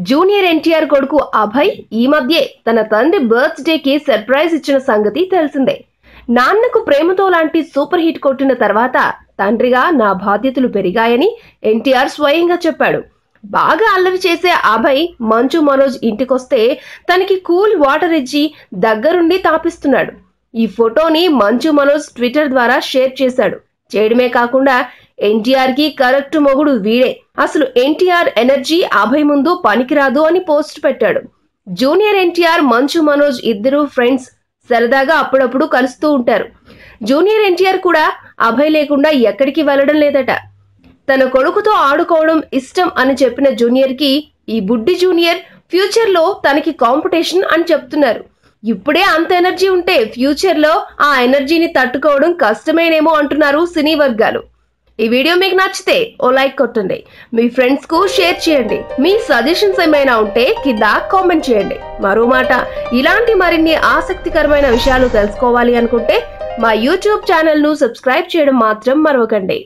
Junior NTR కొడుకు అభయ్ ఈ మధ్యే తన తండ్రి బర్త్డేకి సర్ప్రైజ్ ఇచ్చిన సంగతి తెలిసిందే. నాన్నకు ప్రేమతో లాంటి సూపర్ హిట్ కొట్టిన తర్వాత తండ్రిగా నా బాధ్యతలు పెరిగాయని ఎన్టీఆర్ స్వయంగా చెప్పాడు. బాగా అల్లరి చేసే అభయ్ మంచు మనోజ్ ఇంటికొస్తే తనకి కూల్ వాటర్ ఇచ్చి దగ్గరుండి తాపిస్తున్నాడు. ఈ ఫోటోని మంచు మనోజ్ ట్విట్టర్ ద్వారా షేర్ చేశాడు. చేయడమే కాకుండా ఎన్టీఆర్ కి కరెక్ట్ మొగుడు వీడే, అసలు ఎన్టీఆర్ ఎనర్జీ అభయ్ ముందు పనికిరాదు అని పోస్ట్ పెట్టాడు. జూనియర్ ఎన్టీఆర్ మంచు మనోజ్ ఇద్దరు ఫ్రెండ్స్, సరదాగా అప్పుడప్పుడు కలుస్తూ ఉంటారు. జూనియర్ ఎన్టీఆర్ కూడా అభయ్ లేకుండా ఎక్కడికి వెళ్ళడం లేదట. తన కొడుకుతో ఆడుకోవడం ఇష్టం అని చెప్పిన జూనియర్ కి ఈ బుడ్డి జూనియర్ ఫ్యూచర్ లో తనకి కాంపిటీషన్ అని చెప్తున్నారు. ఇప్పుడే అంత ఎనర్జీ ఉంటే ఫ్యూచర్ లో ఆ ఎనర్జీని తట్టుకోవడం కష్టమేనేమో అంటున్నారు సినీ వర్గాలు. ఈ వీడియో మీకు నచ్చితే ఓ లైక్ కొట్టండి, మీ ఫ్రెండ్స్ కు షేర్ చేయండి. మీ సజెషన్స్ ఏమైనా ఉంటే కింద కామెంట్ చేయండి. మరో మాట, ఇలాంటి మరిన్ని ఆసక్తికరమైన విషయాలు తెలుసుకోవాలి అనుకుంటే మా యూట్యూబ్ ఛానల్ ను సబ్స్క్రైబ్ చేయడం మాత్రం మరవకండి.